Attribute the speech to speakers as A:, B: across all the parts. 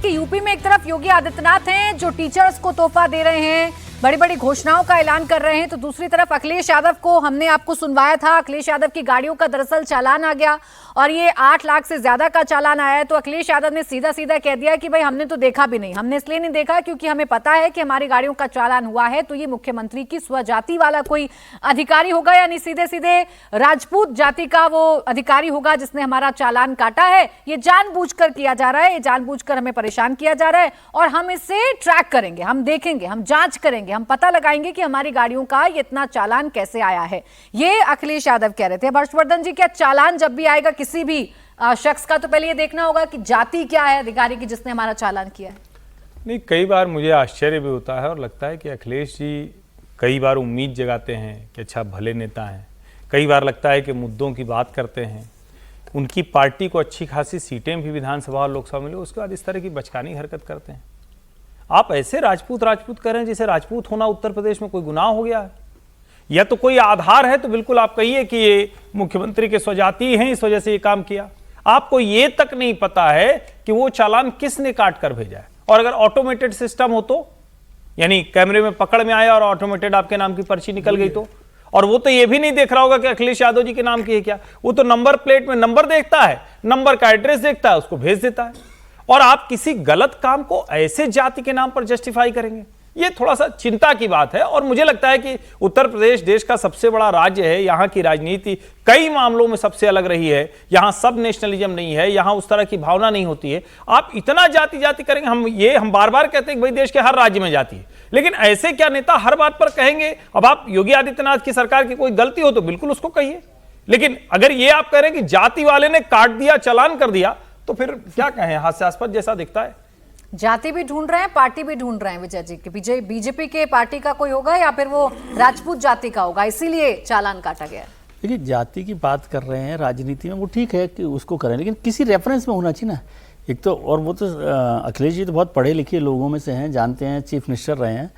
A: कि यूपी में एक तरफ योगी आदित्यनाथ हैं जो टीचर्स को तोहफा दे रहे हैं, बड़ी बड़ी घोषणाओं का ऐलान कर रहे हैं, तो दूसरी तरफ अखिलेश यादव को हमने आपको सुनवाया था। अखिलेश यादव की गाड़ियों का दरअसल चालान आ गया और ये 8 लाख से ज्यादा का चालान आया है। तो अखिलेश यादव ने सीधा सीधा कह दिया कि भाई हमने तो देखा भी नहीं, हमने इसलिए नहीं देखा क्योंकि हमें पता है कि हमारी गाड़ियों का चालान हुआ है तो ये मुख्यमंत्री की स्वजाति वाला कोई अधिकारी होगा, यानी सीधे सीधे राजपूत जाति का वो अधिकारी होगा जिसने हमारा चालान काटा है। ये जानबूझकर किया जा रहा है, ये जानबूझकर हमें परेशान किया जा रहा है और हम इसे ट्रैक करेंगे, हम देखेंगे, हम जांच करेंगे, हम पता लगाएंगे कि हमारी गाड़ियों का ये इतना चालान कैसे आया है। ये अखिलेश यादव कह रहे थे। हर्षवर्धन जी, क्या चालान जब भी आएगा किसी भी शख्स का तो पहले ये देखना होगा कि जाति क्या है अधिकारी की जिसने हमारा चालान किया है?
B: नहीं, कई बार मुझे आश्चर्य भी होता है और लगता है कि अखिलेश जी कई बार उम्मीद जगाते हैं कि अच्छा भले नेता हैं, कई बार लगता है कि मुद्दों की बात करते हैं, उनकी पार्टी को अच्छी खासी सीटें भी विधानसभा और लोकसभा मिले, उसके बाद इस तरह की बचकानी हरकत करते हैं। आप ऐसे राजपूत राजपूत कह रहे हैं जैसे राजपूत होना उत्तर प्रदेश में कोई गुनाह हो गया है, या तो कोई आधार है तो बिल्कुल आप कहिए कि ये मुख्यमंत्री के स्वजाति हैं इस वजह से ये काम किया। आपको ये तक नहीं पता है कि वो चालान किसने काट कर भेजा है, और अगर ऑटोमेटेड सिस्टम हो तो, यानी कैमरे में पकड़ में आया और ऑटोमेटेड आपके नाम की पर्ची निकल गई तो, और वो तो ये भी नहीं देख रहा होगा कि अखिलेश यादव जी के नाम की है क्या, वो तो नंबर प्लेट में नंबर देखता है, नंबर का एड्रेस देखता है, उसको भेज देता है। और आप किसी गलत काम को ऐसे जाति के नाम पर जस्टिफाई करेंगे, ये थोड़ा सा चिंता की बात है। और मुझे लगता है कि उत्तर प्रदेश देश का सबसे बड़ा राज्य है, यहाँ की राजनीति कई मामलों में सबसे अलग रही है, यहाँ सब नेशनलिज्म नहीं है, यहाँ उस तरह की भावना नहीं होती है। आप इतना जाति जाति करेंगे, हम बार बार कहते हैं कि भाई देश के हर राज्य में जाति है, लेकिन ऐसे क्या नेता हर बात पर कहेंगे? अब आप योगी आदित्यनाथ की सरकार की कोई गलती हो तो बिल्कुल उसको कहिए, लेकिन अगर ये आप कह रहे हैं कि जाति वाले ने काट दिया, चालान कर दिया, तो फिर क्या कहें, हास्यास्पद जैसा दिखता है।
A: जाति भी ढूंढ रहे हैं, पार्टी भी ढूंढ रहे हैं विजय जी के, बीजेपी के पार्टी का कोई होगा या फिर वो राजपूत जाति का होगा, इसीलिए चालान काटा गया।
C: देखिए, जाति की बात कर रहे हैं राजनीति में, वो ठीक है कि उसको करें, लेकिन किसी रेफरेंस में होना चाहिए ना एक तो। और वो तो अखिलेश जी तो बहुत पढ़े लिखे लोगों में से हैं, जानते हैं, चीफ मिनिस्टर रहे हैं।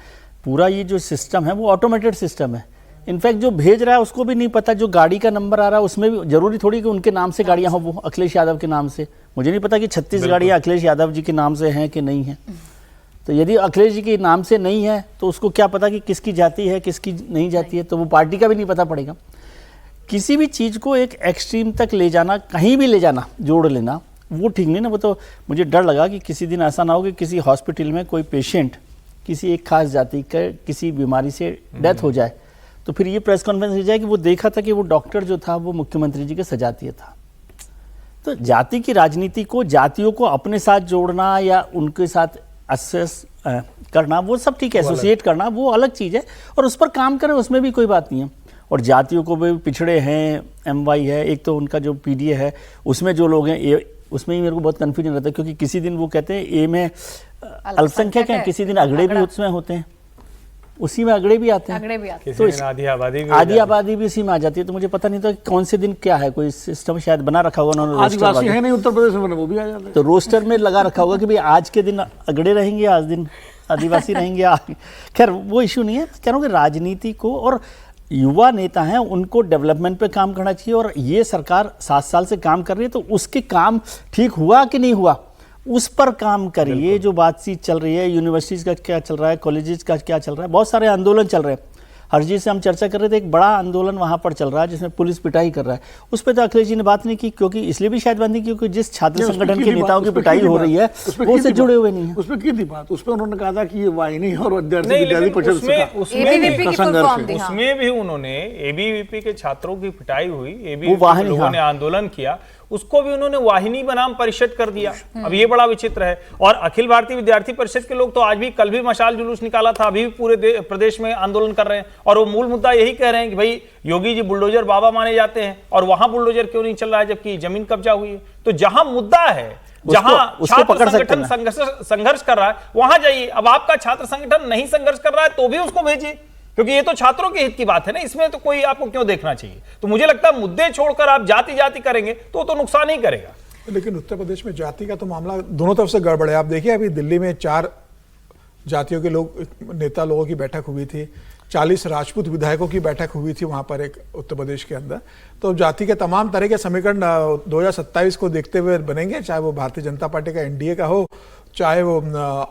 C: पूरा ये जो सिस्टम है वो ऑटोमेटेड सिस्टम है। इनफैक्ट जो भेज रहा है उसको भी नहीं पता, जो गाड़ी का नंबर आ रहा है उसमें भी जरूरी थोड़ी कि उनके नाम से गाड़ियां हो, वो अखिलेश यादव के नाम से। मुझे नहीं पता कि 36 गाड़ियां अखिलेश यादव जी के नाम से हैं कि नहीं है। तो यदि अखिलेश जी के नाम से नहीं है तो उसको क्या पता कि किसकी जाति है किसकी नहीं जाती है, तो वो पार्टी का भी नहीं पता पड़ेगा। किसी भी चीज़ को एक एक्सट्रीम तक ले जाना, कहीं भी ले जाना, जोड़ लेना, वो ठीक नहीं ना। वो तो मुझे डर लगा कि किसी दिन ऐसा ना हो कि किसी हॉस्पिटल में कोई पेशेंट किसी एक खास जाति का किसी बीमारी से डेथ हो जाए, तो फिर ये प्रेस कॉन्फ्रेंस हो जाए कि वो देखा था कि वो डॉक्टर जो था वो मुख्यमंत्री जी के सजातीय था। तो जाति की राजनीति को, जातियों को अपने साथ जोड़ना या उनके साथ असेस करना, वो सब ठीक है, एसोसिएट करना वो अलग चीज़ है, और उस पर काम करें, उसमें भी कोई बात नहीं है। और जातियों को भी पिछड़े हैं, MY है, एक तो उनका जो PDA है उसमें जो लोग हैं, उसमें ही मेरे को बहुत कन्फ्यूजन रहता है, क्योंकि किसी दिन वो कहते हैं A में अल्पसंख्यक है, किसी दिन अगड़े भी उसमें होते हैं, उसी में अगड़े भी आते हैं, तो आधी आबादी भी उसी में आ जाती है। तो मुझे पता नहीं था कौन से दिन क्या है, कोई सिस्टम शायद बना रखा होगा उन्होंने,
D: आदिवासी है नहीं उत्तर प्रदेश में, वो भी आ जाते हैं,
C: तो रोस्टर में लगा रखा होगा कि भाई आज के दिन अगड़े रहेंगे, आज दिन आदिवासी रहेंगे। खैर वो इशू नहीं है। कह रहा हूँ कि राजनीति को, और युवा नेता हैं उनको डेवलपमेंट पे काम करना चाहिए, और ये सरकार 7 साल से काम कर रही है, तो उसके काम ठीक हुआ कि नहीं हुआ उस पर काम करिए। जो बातचीत चल रही है, यूनिवर्सिटीज़ का क्या चल रहा है, कॉलेजेस का क्या चल रहा है, बहुत सारे आंदोलन चल रहे हैं। हरजीत से हम चर्चा कर रहे थे, एक बड़ा आंदोलन वहाँ पर चल रहा है जिसमें पुलिस पिटाई कर रहा है, उस पर तो अखिलेश जी ने बात नहीं की, क्योंकि इसलिए भी शायद बात नहीं, क्योंकि जिस छात्र संगठन के नेताओं की पिटाई हो रही है वो उससे जुड़े हुए नहीं है।
D: उस पर की थी बात, उस पर उन्होंने कहा था कि ये वाहिनी और विद्यार्थी परिषद
B: उसमें भी उन्होंने ABVP के छात्रों की पिटाई हुई, ABVP लोगों ने आंदोलन किया, उसको भी उन्होंने वाहिनी बनाम परिषद कर दिया। अब ये बड़ा विचित्र है। और अखिल भारतीय विद्यार्थी परिषद के लोग तो आज भी, कल भी मशाल जुलूस निकाला था, अभी भी पूरे प्रदेश में आंदोलन कर रहे हैं, और वो मूल मुद्दा यही कह रहे हैं कि भाई योगी जी बुलडोजर बाबा माने जाते हैं, और वहां बुलडोजर क्यों नहीं चल रहा है जबकि जमीन कब्जा हुई है। तो जहां मुद्दा है, जहां छात्र संगठन संघर्ष कर रहा है, वहां जाइए। अब आपका छात्र संगठन नहीं संघर्ष कर रहा है तो भी उसको भेजिए, क्योंकि ये तो छात्रों के हित की बात है ना, इसमें तो कोई आपको क्यों देखना चाहिए। तो मुझे लगता है मुद्दे छोड़कर आप जाति जाति करेंगे तो नुकसान ही करेगा।
E: लेकिन उत्तर प्रदेश में जाति का तो मामला दोनों तरफ से गड़बड़ है। आप देखिए, अभी दिल्ली में 4 जातियों के नेता लोगों की बैठक हुई थी, 40 राजपूत विधायकों की बैठक हुई थी वहां पर एक उत्तर प्रदेश के अंदर। तो जाति के तमाम तरह के समीकरण 2027 को देखते हुए बनेंगे, चाहे वो भारतीय जनता पार्टी का NDA का हो, चाहे वो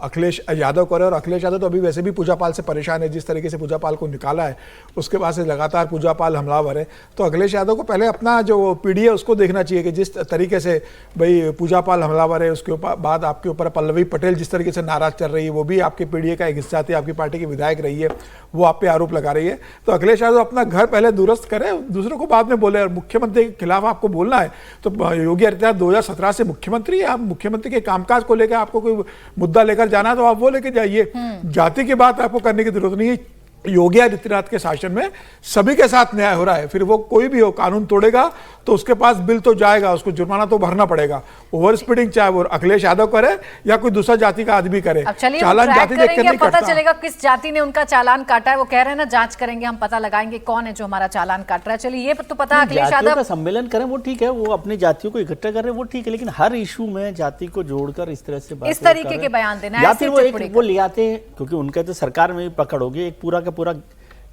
E: अखिलेश यादव करे, और अखिलेश यादव तो अभी वैसे भी पूजा पाल से परेशान है, जिस तरीके से पूजा पाल को निकाला है उसके बाद से लगातार पूजा पाल हमलावर है। तो अखिलेश यादव को पहले अपना जो पीढ़ी है उसको देखना चाहिए कि जिस तरीके से भाई पूजा पाल हमलावर है, उसके बाद आपके ऊपर पल्लवी पटेल जिस तरीके से नाराज चल रही है, वो भी आपकी पीढ़ी का एक हिस्सा थी, आपकी पार्टी की विधायक रही है, वो आप पे आरोप लगा रही है। तो अखिलेश यादव अपना घर पहले दुरुस्त करे, दूसरों को बाद में बोले। और मुख्यमंत्री के खिलाफ आपको बोलना है तो योगी आदित्यनाथ 2017 से मुख्यमंत्री है, आप मुख्यमंत्री के कामकाज को लेकर आपको कोई मुद्दा लेकर जाना है तो आप वो लेकर जाइए। जाति की बात आपको करने की जरूरत नहीं है। योगी आदित्यनाथ के शासन में सभी के साथ न्याय हो रहा है, फिर वो कोई भी हो कानून तोड़ेगा तो उसके पास बिल तो जाएगा, उसको जुर्माना तो भरना पड़ेगा। ओवर स्पीडिंग चाहे वो अखिलेश यादव करे या कोई दूसरा जाति का आदमी करे,
A: अब चलिए
E: चालान जाति देख के नहीं
A: पता
E: कटता।
A: चलेगा किस जाति ने उनका चालान काटा है। वो कह रहे हैं ना जांच करेंगे, हम पता लगाएंगे कौन है जो हमारा चालान काट रहा है। चलिए ये तो पता है अखिलेश
C: जातियों
A: यादव
C: का सम्मेलन करें वो ठीक है, वो अपनी जातियों को इकट्ठा कर रहे हैं वो ठीक है, लेकिन हर इशू में जाति को जोड़कर इस तरह से
A: इस तरीके के बयान देना,
C: या
A: ऐसी
C: फिर वो
A: टिप्पणी
C: वो ले आते हैं, क्योंकि उनका तो सरकार में भी पकड़ होगी, एक पूरा का पूरा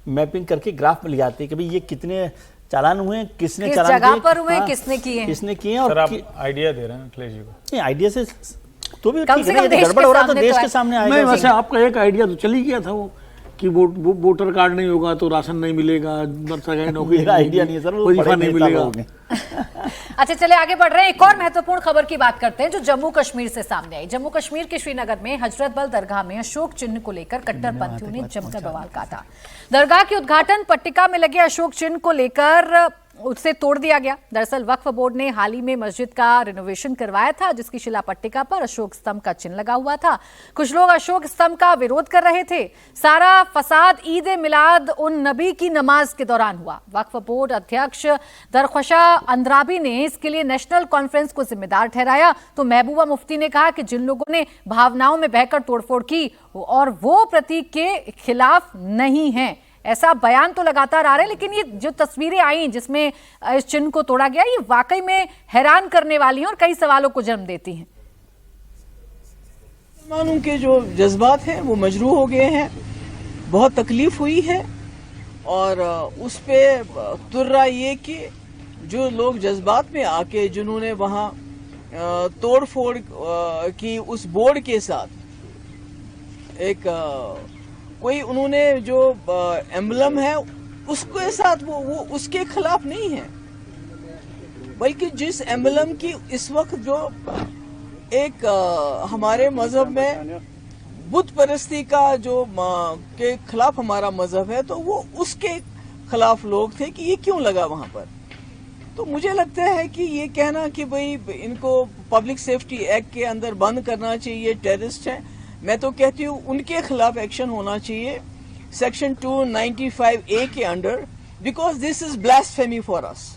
C: मैपिंग करके ग्राफ में ले आते हैं कि भाई ये कितने चालान हुए हैं, किसने
A: किस
C: चालान
A: जगह
C: किए,
A: पर हुए,
C: हाँ,
A: किसने किए हैं।
C: किसने किए हैं।
B: सर
C: और
B: आप आइडिया दे रहे हैं अखिलेश जी को?
C: नहीं, आइडिया से तो भी
A: कम
C: ठीक
A: से
C: है ना,
A: कम
C: यदि
A: देश
C: गड़बड़
A: के
C: हो रहा है तो
A: सामने
C: देश
A: तो
C: के
A: है।
C: सामने
D: नहीं,
C: आएगा।
D: वैसे आपका एक आइडिया तो चली गया था वो कि वोटर कार्ड नहीं होगा तो राशन नहीं मिलेगा, सरकारी नौकरी
C: मेरा आइडिया नहीं है सर, वो
D: वजीफा
C: बड़े
D: नहीं
C: नेता
D: मिलेगा।
C: लोग हैं।
A: अच्छा चले आगे बढ़ रहे हैं। एक और महत्वपूर्ण खबर की बात करते हैं जो जम्मू कश्मीर से सामने आई। जम्मू कश्मीर के श्रीनगर में हजरत बल दरगाह में अशोक चिन्ह को लेकर कट्टरपंथियों ने जमकर बवाल काटा। दरगाह की उद्घाटन पट्टिका में लगे अशोक चिन्ह को लेकर उससे तोड़ दिया गया। दरअसल वक्फ बोर्ड ने हाल ही में मस्जिद का रिनोवेशन करवाया था, जिसकी शिला पट्टिका पर अशोक स्तंभ का चिन्ह लगा हुआ था। कुछ लोग अशोक स्तंभ का विरोध कर रहे थे। सारा फसाद ईद मिलाद उन नबी की नमाज के दौरान हुआ। वक्फ बोर्ड अध्यक्ष दरख्वशा अंद्राबी ने इसके लिए नेशनल कॉन्फ्रेंस को जिम्मेदार ठहराया। तो महबूबा मुफ्ती ने कहा कि जिन लोगों ने भावनाओं में बहकर तोड़फोड़ की और वो प्रतीक के खिलाफ नहीं है, ऐसा बयान तो लगातार आ रहे हैं, लेकिन ये जो तस्वीरें आई जिसमें इस चिन्ह को तोड़ा गया, ये वाकई में हैरान करने वाली हैं और कई सवालों को जन्म देती हैं।
F: मुसलमानों के जो जज्बात हैं वो मजरूह हो गए हैं, बहुत तकलीफ हुई है और उस पे तुर्रा ये कि जो लोग जज्बात में आके जिन्होंने वहाँ तोड़ फोड़ की उस बोर्ड के साथ एक कोई उन्होंने जो एम्बलम है उसके साथ वो उसके खिलाफ नहीं है, बल्कि जिस एम्बलम की इस वक्त जो एक हमारे मजहब में बुत परस्ती का जो के खिलाफ हमारा मजहब है, तो वो उसके खिलाफ लोग थे कि ये क्यों लगा वहां पर। तो मुझे लगता है कि ये कहना कि भाई इनको पब्लिक सेफ्टी एक्ट के अंदर बंद करना चाहिए, टेररिस्ट हैं, मैं तो कहती हूँ उनके खिलाफ एक्शन होना चाहिए सेक्शन 295A के under, because this is blasphemy for us.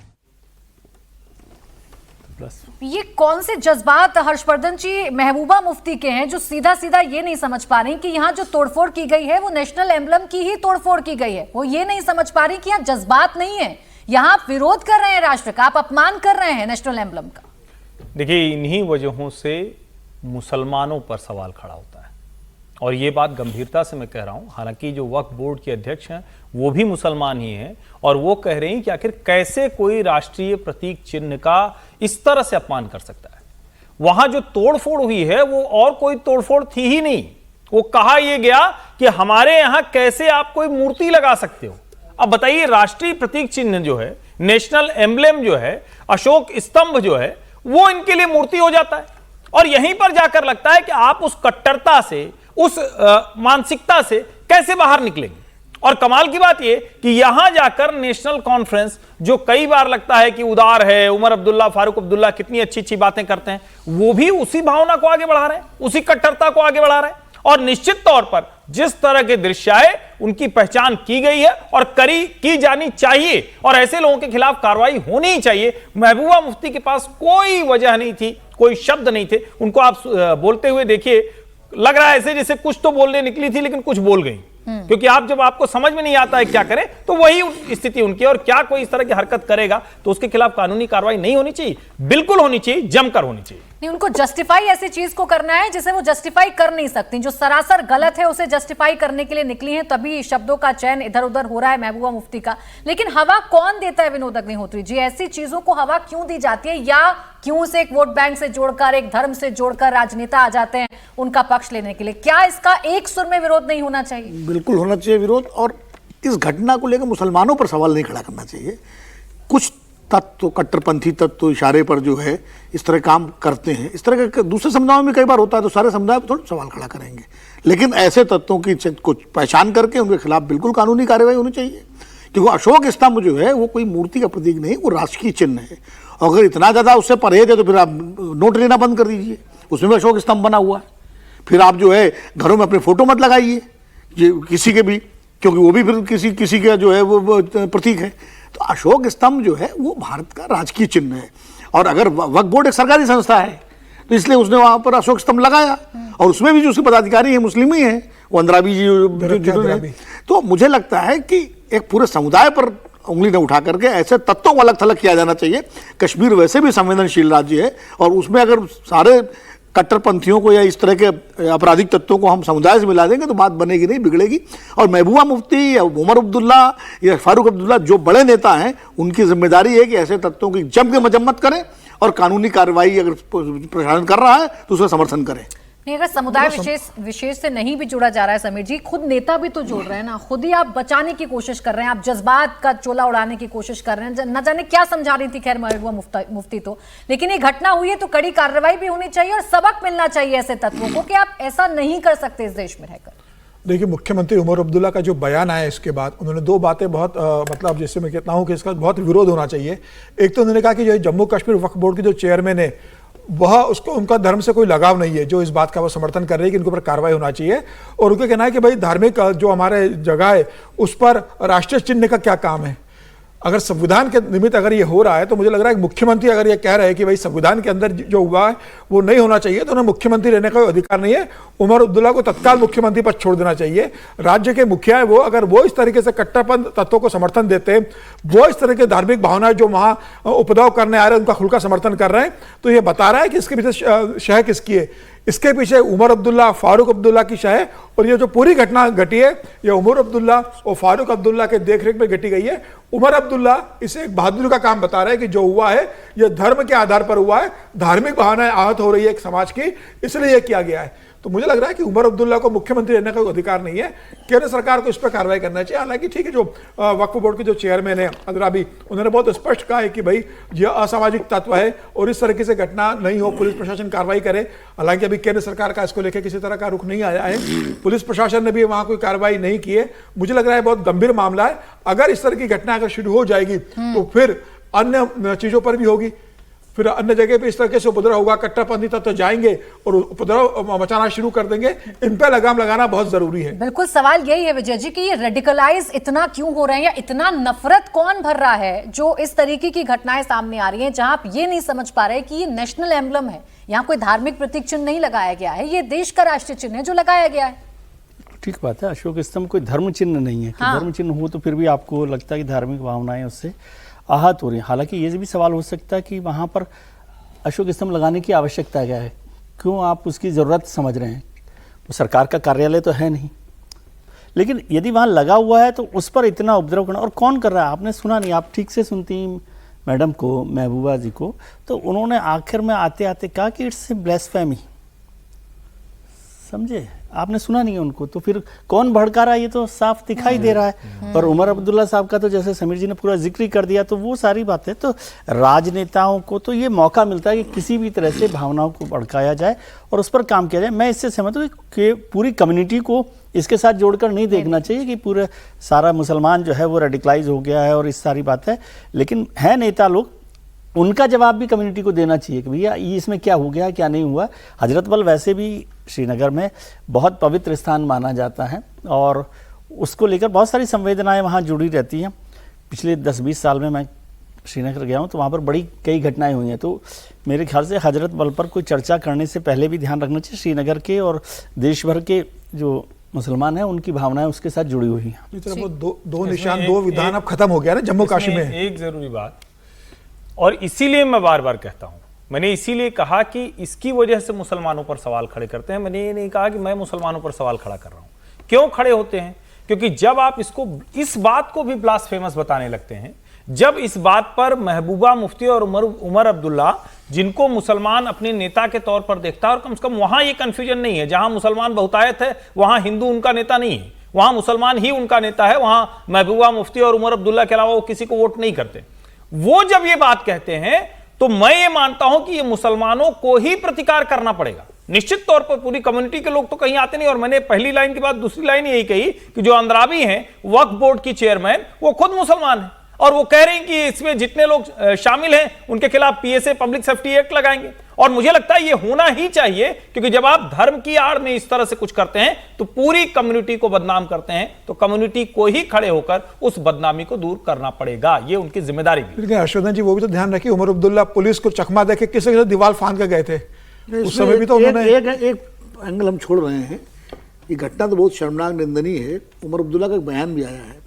A: ये कौन से जज्बात हर्षवर्धन जी महबूबा मुफ्ती के हैं जो सीधा सीधा ये नहीं समझ पा रही कि यहाँ जो तोड़फोड़ की गई है वो नेशनल एम्बलम की ही तोड़फोड़ की गई है। वो ये नहीं समझ पा रही कि यहाँ जज्बात नहीं है, यहाँ आप विरोध कर रहे हैं राष्ट्र का, आप अपमान कर रहे हैं नेशनल एम्बलम का।
B: देखिए, इन्हीं वजहों से मुसलमानों पर सवाल खड़ा होता है और ये बात गंभीरता से मैं कह रहा हूं। हालांकि जो वक्फ बोर्ड के अध्यक्ष हैं वो भी मुसलमान ही हैं और वो कह रहे हैं कि आखिर कैसे कोई राष्ट्रीय प्रतीक चिन्ह का इस तरह से अपमान कर सकता है। वहां जो तोड़फोड़ हुई है वो और कोई तोड़फोड़ थी ही नहीं। वो कहा यह गया कि हमारे यहां कैसे आप कोई मूर्ति लगा सकते हो। अब बताइए, राष्ट्रीय प्रतीक चिन्ह जो है, नेशनल एम्बलेम जो है, अशोक स्तंभ जो है, वो इनके लिए मूर्ति हो जाता है और यहीं पर जाकर लगता है कि आप उस कट्टरता से, उस मानसिकता से कैसे बाहर निकलेंगे। और कमाल की बात यह कि यहां जाकर नेशनल कॉन्फ्रेंस, जो कई बार लगता है कि उदार है, उमर अब्दुल्ला, फारूक अब्दुल्ला कितनी अच्छी अच्छी बातें करते हैं, वो भी उसी भावना को आगे बढ़ा रहे हैं, उसी कट्टरता को आगे बढ़ा रहे हैं। और निश्चित तौर पर जिस तरह के दृश्य आए उनकी पहचान की गई है और की जानी चाहिए और ऐसे लोगों के खिलाफ कार्रवाई होनी ही चाहिए। महबूबा मुफ्ती के पास कोई वजह नहीं थी, कोई शब्द नहीं थे। उनको आप बोलते हुए देखिए, लग रहा है ऐसे जैसे कुछ तो बोलने निकली थी लेकिन कुछ बोल गई, क्योंकि आप जब आपको समझ में नहीं आता है क्या करें तो वही स्थिति उनकी। और क्या कोई इस तरह की हरकत करेगा तो उसके खिलाफ कानूनी कार्रवाई नहीं होनी चाहिए, बिल्कुल होनी चाहिए, जमकर होनी चाहिए।
A: नहीं, उनको जस्टिफाई ऐसी चीज को करना है जिसे वो जस्टिफाई कर नहीं सकती, जो सरासर गलत है उसे जस्टिफाई करने के लिए निकली हैं, तभी शब्दों का चयन इधर उधर हो रहा है महबूबा मुफ्ती का। लेकिन हवा कौन देता है विनोद अग्निहोत्री जी? ऐसी चीजों को हवा क्यों दी जाती है, या क्यों से एक वोट बैंक से जोड़कर, एक धर्म से जोड़कर राजनेता आ जाते हैं उनका पक्ष लेने के लिए? क्या इसका एक सुर में विरोध नहीं होना चाहिए?
D: बिल्कुल होना चाहिए विरोध, और इस घटना को लेकर मुसलमानों पर सवाल नहीं खड़ा करना चाहिए। कुछ तत्व, कट्टरपंथी तत्व इशारे पर जो है इस तरह काम करते हैं, इस तरह के दूसरे समुदायों में कई बार होता है, तो सारे समुदाय पर थोड़ा सवाल खड़ा करेंगे। लेकिन ऐसे तत्वों की कुछ पहचान करके उनके खिलाफ बिल्कुल कानूनी कार्रवाई होनी चाहिए, क्योंकि अशोक स्तंभ जो है वो कोई मूर्ति का प्रतीक नहीं, वो राजकीय चिन्ह है। और अगर इतना ज़्यादा उससे परहेज है तो फिर आप नोट लेना बंद कर दीजिए, उसमें भी अशोक स्तंभ बना हुआ है। फिर आप जो है घरों में अपनी फोटो मत लगाइए किसी के भी, क्योंकि वो भी फिर किसी का जो है वो प्रतीक है। तो अशोक स्तंभ जो है वो भारत का राजकीय चिन्ह है, और अगर वक्फ बोर्ड एक सरकारी संस्था है तो इसलिए उसने वहाँ पर अशोक स्तंभ लगाया, और उसमें भी जो उसके पदाधिकारी हैं मुस्लिम ही हैं, वो अंद्राबी जी जिन्होंने। तो मुझे लगता है कि एक पूरे समुदाय पर उंगली न उठा करके ऐसे तत्वों को अलग थलग किया जाना चाहिए। कश्मीर वैसे भी संवेदनशील राज्य है, और उसमें अगर सारे कट्टरपंथियों को या इस तरह के आपराधिक तत्वों को हम समुदाय से मिला देंगे तो बात बनेगी नहीं, बिगड़ेगी। और महबूबा मुफ्ती या उमर अब्दुल्ला या फारूक अब्दुल्ला जो बड़े नेता हैं, उनकी जिम्मेदारी है कि ऐसे तत्वों की जम के मजम्मत करें, और कानूनी कार्रवाई अगर प्रशासन कर रहा है तो उसका समर्थन करें।
A: नहीं, अगर समुदाय विशेष से नहीं भी जुड़ा जा रहा है समीर जी, खुद नेता भी तो जोड़ रहे हैं ना, खुद ही आप बचाने की कोशिश कर रहे हैं, आप जज्बात का चोला उड़ाने की कोशिश कर रहे हैं। न जाने क्या समझा रही थी खैर महबूबा मुफ्ती तो, लेकिन ये घटना हुई है तो कड़ी कार्रवाई भी होनी चाहिए और सबक मिलना चाहिए ऐसे तत्वों को कि आप ऐसा नहीं कर सकते इस देश में रहकर।
E: देखिए, मुख्यमंत्री उमर अब्दुल्ला का जो बयान आया इसके बाद उन्होंने दो बातें बहुत मतलब जिससे मैं कहता हूं कि इसका बहुत विरोध होना चाहिए। एक तो उन्होंने कहा कि जो जम्मू कश्मीर वक्फ बोर्ड के जो चेयरमैन है वह उसको उनका धर्म से कोई लगाव नहीं है, जो इस बात का वो समर्थन कर रही है कि इनके ऊपर कार्रवाई होना चाहिए। और उनका कहना है कि भाई धार्मिक जो हमारे जगह है उस पर राष्ट्रीय चिन्ह का क्या काम है। अगर संविधान के निमित्त अगर ये हो रहा है तो मुझे लग रहा है कि मुख्यमंत्री अगर ये कह रहे हैं कि भाई संविधान के अंदर जो हुआ है वो नहीं होना चाहिए, तो उन्हें मुख्यमंत्री रहने का अधिकार नहीं है। उमर अब्दुल्ला को तत्काल मुख्यमंत्री पद छोड़ देना चाहिए। राज्य के मुखिया है वो, अगर वो इस तरीके से कट्टरपंथ तत्वों को समर्थन देते हैं, वो इस तरह की धार्मिक भावनाएं जो वहां उपद्रव करने आ रहे हैं उनका खुल का समर्थन कर रहे हैं, तो ये बता रहा है कि इसके पीछे शह किसकी है। इसके पीछे उमर अब्दुल्ला, फारूक अब्दुल्ला की शह है, और ये जो पूरी घटना घटी है ये उमर अब्दुल्ला और फारूक अब्दुल्ला के देखरेख में घटी गई है। उमर अब्दुल्ला इसे एक बहादुरी का काम बता रहे हैं कि जो हुआ है ये धर्म के आधार पर हुआ है, धार्मिक भावनाएं आहत हो रही है एक समाज की, इसलिए यह किया गया है। तो मुझे लग रहा है कि उमर अब्दुल्ला को मुख्यमंत्री रहने का कोई अधिकार नहीं है, केंद्र सरकार को इस पर कार्रवाई करना चाहिए। हालांकि ठीक है, जो वक्फ बोर्ड के जो चेयरमैन है अंद्राबी, उन्होंने बहुत स्पष्ट कहा है कि भाई यह असामाजिक तत्व है और इस तरीके से घटना नहीं हो, पुलिस प्रशासन कार्रवाई करे। हालांकि अभी केंद्र सरकार का इसको लेकर किसी तरह का रुख नहीं आया है, पुलिस प्रशासन ने भी वहां कोई कार्रवाई नहीं की है। मुझे लग रहा है बहुत गंभीर मामला है। अगर इस तरह की घटना अगर शुरू हो जाएगी तो फिर अन्य चीजों पर भी होगी, फिर अन्य जगह पे इस तरह से उपद्रव होगा, कट्टरपंथी तत्व जाएंगे और उपद्रव मचाना शुरू कर देंगे। इन पर लगाम लगाना बहुत जरूरी है।
A: बिल्कुल, सवाल यही है विजय जी कि ये रेडिकलाइज इतना क्यों हो रहे हैं, या इतना नफरत कौन भर रहा है जो इस तरीके की घटनाएं सामने आ रही हैं, जहां आप ये नहीं समझ पा रहे कि ये नेशनल एम्बलम है, यहाँ कोई धार्मिक प्रतीक चिन्ह नहीं लगाया गया है, ये देश का राष्ट्रीय चिन्ह है जो लगाया गया है।
C: ठीक बात है, अशोक स्तंभ कोई धर्म चिन्ह नहीं है।
A: हाँ।
C: धर्म चिन्ह हो तो फिर भी आपको लगता है कि धार्मिक भावनाएं उससे आहत हो रही हैं। हालांकि ये भी सवाल हो सकता है कि वहाँ पर अशोक स्तंभ लगाने की आवश्यकता क्या है, क्यों आप उसकी ज़रूरत समझ रहे हैं? वो सरकार का कार्यालय तो है नहीं, लेकिन यदि वहाँ लगा हुआ है तो उस पर इतना उपद्रव करना, और कौन कर रहा है? आपने सुना नहीं, आप ठीक से सुनती मैडम को, महबूबा जी को, तो उन्होंने आखिर में आते आते कहा कि इट्स ए ब्लेस्फेमी। समझे? आपने सुना नहीं है उनको, तो फिर कौन भड़का रहा है ये तो साफ दिखाई दे रहा है। पर उमर अब्दुल्ला साहब का तो जैसे समीर जी ने पूरा जिक्र ही कर दिया, तो वो सारी बातें, तो राजनेताओं को तो ये मौका मिलता है कि किसी भी तरह से भावनाओं को भड़काया जाए और उस पर काम किया जाए। मैं इससे सहमत हूँ कि पूरी कम्युनिटी को इसके साथ जोड़कर नहीं देखना चाहिए कि पूरा सारा मुसलमान जो है वो रेडिकलाइज हो गया है और इस सारी बात है। लेकिन है नेता लोग, उनका जवाब भी कम्युनिटी को देना चाहिए कि भैया ये इसमें क्या हो गया, क्या नहीं हुआ। हजरतबल वैसे भी श्रीनगर में बहुत पवित्र स्थान माना जाता है और उसको लेकर बहुत सारी संवेदनाएं वहाँ जुड़ी रहती हैं। पिछले 10-20 साल में मैं श्रीनगर गया हूँ तो वहाँ पर कई घटनाएं हुई हैं, तो मेरे ख्याल से हजरतबल पर कोई चर्चा करने से पहले भी ध्यान रखना चाहिए श्रीनगर के और देश भर के जो मुसलमान हैं उनकी भावनाएं उसके साथ जुड़ी हुई हैं।
E: इस तरह वो दो निशान, दो विधान अब खत्म हो गया ना जम्मू कश्मीर में।
B: एक जरूरी बात, और इसीलिए मैं बार बार कहता हूं मैंने इसीलिए कहा कि इसकी वजह से मुसलमानों पर सवाल खड़े करते हैं। मैंने ये नहीं कहा कि मैं मुसलमानों पर सवाल खड़ा कर रहा हूं। क्यों खड़े होते हैं? क्योंकि जब आप इस बात को भी ब्लास्फेमस बताने लगते हैं, जब इस बात पर महबूबा मुफ्ती और उमर अब्दुल्ला, जिनको मुसलमान अपने नेता के तौर पर देखता है, और कम से कम वहां ये कंफ्यूजन नहीं है, जहां मुसलमान बहुतायत है वहां हिंदू उनका नेता नहीं है, वहां मुसलमान ही उनका नेता है, वहां महबूबा मुफ्ती और उमर अब्दुल्ला के अलावा वो किसी को वोट नहीं करते। वो जब ये बात कहते हैं तो मैं ये मानता हूं कि ये मुसलमानों को ही प्रतिकार करना पड़ेगा। निश्चित तौर पर पूरी कम्युनिटी के लोग तो कहीं आते नहीं। और मैंने पहली लाइन के बाद दूसरी लाइन यही कही कि जो अंद्राबी हैं वक्फ बोर्ड की चेयरमैन, वो खुद मुसलमान हैं और वो कह रहे हैं कि इसमें जितने लोग शामिल हैं उनके खिलाफ पीएसए पब्लिक सेफ्टी एक्ट लगाएंगे। और मुझे लगता है ये होना ही चाहिए, क्योंकि जब आप धर्म की आड़ में इस तरह से कुछ करते हैं तो पूरी कम्युनिटी को बदनाम करते हैं, तो कम्युनिटी को ही खड़े होकर उस बदनामी को दूर करना पड़ेगा। ये उनकी जिम्मेदारी भी।
E: लेकिन हर्षवर्धन जी वो भी तो ध्यान रखिए, उमर अब्दुल्ला पुलिस को चकमा देके किसी के दीवार फांद के गए थे, उस समय भी तो उन्होंने
D: एक एंगल हम छोड़ रहे हैं। ये घटना तो बहुत शर्मनाक, निंदनीय है। उमर अब्दुल्ला का एक बयान भी आया है,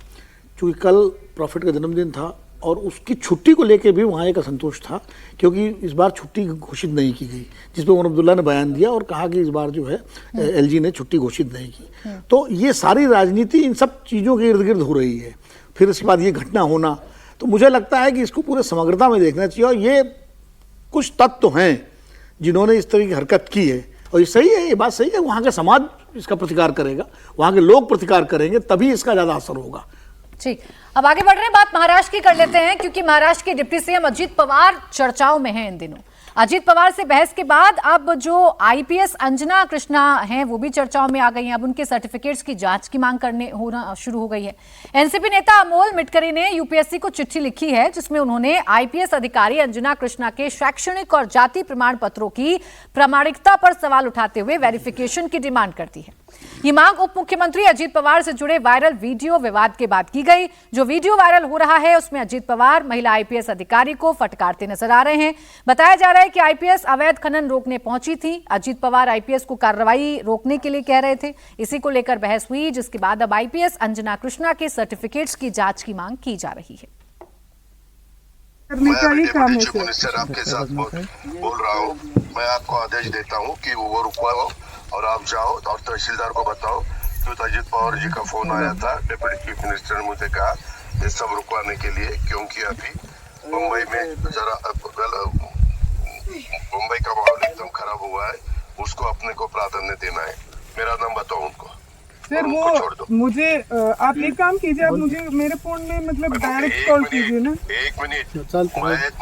D: क्योंकि कल प्रॉफिट का जन्मदिन था और उसकी छुट्टी को लेकर भी वहाँ एक असंतोष था, क्योंकि इस बार छुट्टी घोषित नहीं की गई, जिस पर उमर अब्दुल्ला ने बयान दिया और कहा कि इस बार जो है एलजी ने छुट्टी घोषित नहीं की। तो ये सारी राजनीति इन सब चीज़ों के इर्द गिर्द हो रही है। फिर इसके बाद ये घटना होना, तो मुझे लगता है कि इसको पूरे समग्रता में देखना चाहिए। और ये कुछ तत्व तो हैं जिन्होंने इस तरह की हरकत की है, और ये सही है, ये बात सही है। वहाँ का समाज इसका प्रतिकार करेगा, वहाँ के लोग प्रतिकार करेंगे, तभी इसका ज़्यादा असर होगा।
A: ठीक, अब आगे बढ़ रहे हैं, बात महाराष्ट्र की कर लेते हैं, क्योंकि महाराष्ट्र के डिप्टी सीएम अजीत पवार चर्चाओं में हैं इन दिनों। अजीत पवार से बहस के बाद अब जो आईपीएस अंजना कृष्णा हैं वो भी चर्चाओं में आ गई हैं। अब उनके सर्टिफिकेट्स की जांच की मांग होना शुरू हो गई है। एनसीपी नेता अमोल मिटकरी ने यूपीएससी को चिट्ठी लिखी है, जिसमें उन्होंने आईपीएस अधिकारी अंजना कृष्णा के शैक्षणिक और जाति प्रमाण पत्रों की प्रामाणिकता पर सवाल उठाते हुए वेरिफिकेशन की डिमांड करती है। ये मांग उप मुख्यमंत्री अजीत पवार से जुड़े वायरल वीडियो विवाद के बाद की गई। जो वीडियो वायरल हो रहा है उसमें अजीत पवार महिला आईपीएस अधिकारी को फटकारते नजर आ रहे हैं। बताया जा रहा है कि आईपीएस अवैध खनन रोकने पहुंची थी। अजीत पवार आईपीएस को कार्रवाई रोकने के लिए कह रहे थे। इसी को लेकर बहस हुई, जिसके बाद अब आईपीएस अंजना कृष्णा के सर्टिफिकेट्स की जांच की मांग की जा रही है।
G: मिनिस्टर आपके साथ बोल रहा हूँ। मैं आपको आदेश देता हूँ कि वो रुकवाओ और आप जाओ और तहसीलदार को बताओ कि अजीत पवार जी का फोन आया था। डिप्टी चीफ मिनिस्टर ने मुझे कहा ये सब रुकवाने के लिए, क्योंकि अभी मुंबई में जरा मुंबई का माहौल एकदम खराब हुआ है, उसको अपने को प्राधान्य देना है। मेरा नाम बताओ उनको।
H: सर वो मुझे आप एक काम कीजिए, आप मुझे मेरे फोन में मतलब डायरेक्ट कॉल कीजिए ना।
G: एक मिनट,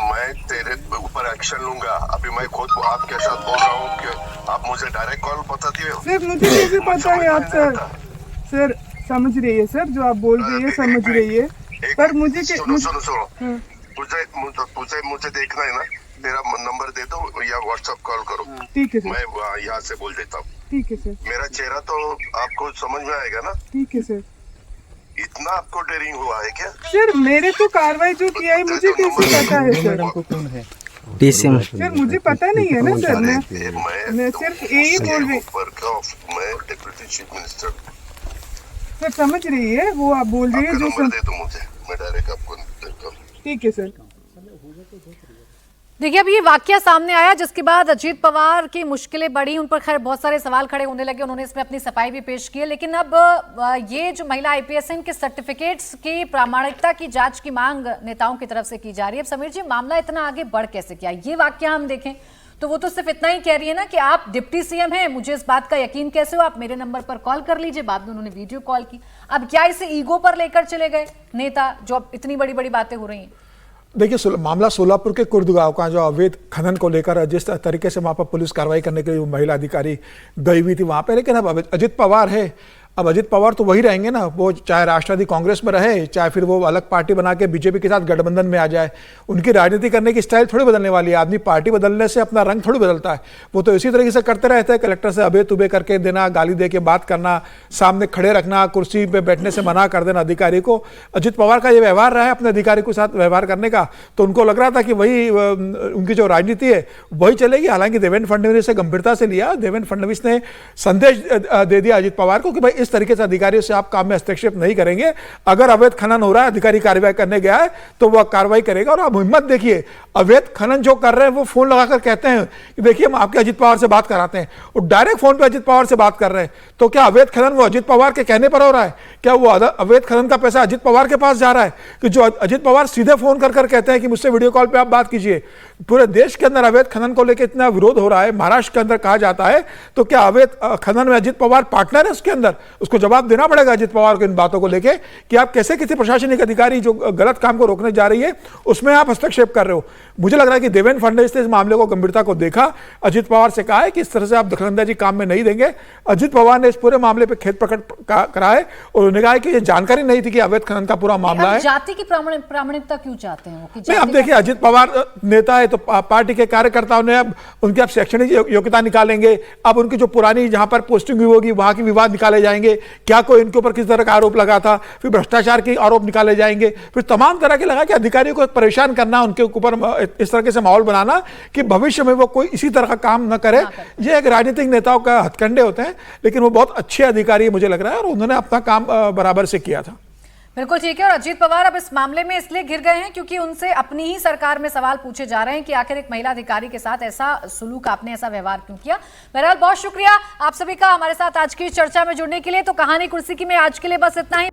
G: मैं तेरे ऊपर एक्शन लूंगा। अभी मैं खुद आपके साथ बोल रहा हूँ कि आप मुझे डायरेक्ट कॉल बता दिए।
H: सर मुझे कैसे पता है आप सर समझ रही है सर, जो आप बोल रही है समझ रही है, पर मुझे
G: सुनो मुझे देखना है ना, तेरा नंबर दे दो या व्हाट्सएप कॉल करो।
H: ठीक है सर,
G: मैं यहाँ से बोल देता हूँ।
H: ठीक है सर,
G: मेरा चेहरा तो आपको समझ में आएगा ना।
H: ठीक है सर।
G: इतना आपको डेयरिंग हुआ है क्या
H: सर? मेरे तो कार्रवाई जो किया है मुझे कैसे पता है सर? सर मुझे पता नहीं है ना सर, मैं सिर्फ यही बोल रही।
G: मैं डिप्टी चीफ मिनिस्टर
H: सर समझ रही है वो आप बोल रही है जो
G: दे दो मुझे, मैं डायरेक्ट आपको देता हूँ।
H: ठीक है सर।
A: देखिए, अब ये वाकया सामने आया जिसके बाद अजीत पवार की मुश्किलें बढ़ी, उन पर खैर बहुत सारे सवाल खड़े होने लगे। उन्होंने इसमें अपनी सफाई भी पेश की है, लेकिन अब ये जो महिला आईपीएस के सर्टिफिकेट्स की प्रामाणिकता की जांच की मांग नेताओं की तरफ से की जा रही है। अब समीर जी, मामला इतना आगे बढ़ कैसे गया? ये वाकया हम देखें तो वो तो सिर्फ इतना ही कह रही है ना कि आप डिप्टी सीएम हैं, मुझे इस बात का यकीन कैसे हो, आप मेरे नंबर पर कॉल कर लीजिए। बाद में उन्होंने वीडियो कॉल की। अब क्या इसे ईगो पर लेकर चले गए नेता, जो अब इतनी बड़ी बड़ी बातें हो रही हैं?
E: देखिए, मामला सोलापुर के कुर्द गांव का, जो अवैध खनन को लेकर जिस तरीके से वहां पर पुलिस कार्रवाई करने के लिए महिला अधिकारी गई हुई थी वहां पे, लेकिन अब अजित पवार है। अब अजित पवार तो वही रहेंगे ना, वो चाहे राष्ट्रवादी कांग्रेस में रहे, चाहे फिर वो अलग पार्टी बना के बीजेपी के साथ गठबंधन में आ जाए, उनकी राजनीति करने की स्टाइल थोड़ी बदलने वाली है। आदमी पार्टी बदलने से अपना रंग थोड़ी बदलता है। वो तो इसी तरीके से करते रहते हैं, कलेक्टर से अबे तुबे करके देना, गाली दे के बात करना, सामने खड़े रखना, कुर्सी पे बैठने से मना कर देना अधिकारी को। अजित पवार का ये व्यवहार रहा है अपने अधिकारी के साथ व्यवहार करने का, तो उनको लग रहा था कि वही उनकी जो राजनीति है वही चलेगी। हालांकि देवेंद्र फडणवीस से गंभीरता से लिया। देवेंद्र फडणवीस ने संदेश दे दिया अजित पवार को कि भाई किस तरीके से अधिकारियों से आप काम में हस्तक्षेप नहीं करेंगे। अगर अवैध खनन हो रहा है, अधिकारी कार्रवाई करने गया है तो वह कार्रवाई करेगा। और आप हिम्मत देखिए, अवैध खनन जो कर रहे हैं वो फोन लगाकर कहते हैं कि देखिए हम आपके अजित पवार से बात कराते हैं, और डायरेक्ट फोन पे अजित पवार से बात कर रहे हैं। तो क्या अवैध खनन वो अजित पवार के कहने पर हो रहा है? क्या वो अवैध खनन का पैसा अजित पवार के पास जा रहा है कि जो अजित पवार सीधे फोन कर कहते हैं कि मुझसे वीडियो कॉल पे आप बात कीजिए? पूरे देश के अंदर अवैध खनन को लेकर इतना विरोध हो रहा है, महाराष्ट्र के अंदर कहा जाता है, तो क्या अवैध खनन में अजित पवार पार्टनर है उसके अंदर? उसको जवाब देना पड़ेगा अजित पवार को इन बातों को लेकर कि आप कैसे किसी प्रशासनिक अधिकारी जो गलत काम को रोकने जा रही है उसमें आप हस्तक्षेप कर रहे हो। मुझे लग रहा है कि देवेंद्र फडणवीस ने इस मामले को गंभीरता को देखा, अजित पवार से कहा है कि इस तरह से आप दखलंदाजी काम में नहीं देंगे। अजित पवार ने इस पूरे मामले पर खेद प्रकट करा है और उन्होंने कहा कि ये जानकारी नहीं थी कि अवैध खनन का पूरा मामला है।
A: जाति की प्रामाणिकता क्यों चाहते हैं वो?
E: नहीं, अब देखिए अजित पवार नेता है तो पार्टी के कार्यकर्ताओं ने अब उनकी अब शैक्षणिक योग्यता निकालेंगे, अब उनकी जो पुरानी जहां पर पोस्टिंग हुई होगी वहां के विवाद निकाले जाएंगे, क्या कोई इनके ऊपर किस तरह का आरोप लगा था, फिर भ्रष्टाचार के आरोप निकाले जाएंगे, फिर तमाम तरह के लगा कि अधिकारियों को परेशान करना, उनके ऊपर इस तरह से माहौल बनाना कि भविष्य में वो कोई इसी तरह का काम न करे। ये एक राजनीतिक नेताओं का हथकंडे होते हैं, लेकिन वो बहुत अच्छे अधिकारी मुझे लग रहा है और उन्होंने अपना काम बराबर से किया था।
A: बिल्कुल ठीक है। और अजीत पवार अब इस मामले में इसलिए घिर गए हैं क्योंकि उनसे अपनी ही सरकार में सवाल पूछे जा रहे हैं कि आखिर एक महिला अधिकारी के साथ ऐसा सुलूक, आपने ऐसा व्यवहार क्यों किया। बहरहाल बहुत शुक्रिया आप सभी का हमारे साथ आज की चर्चा में जुड़ने के लिए। तो कहानी कुर्सी की में आज के लिए बस इतना ही।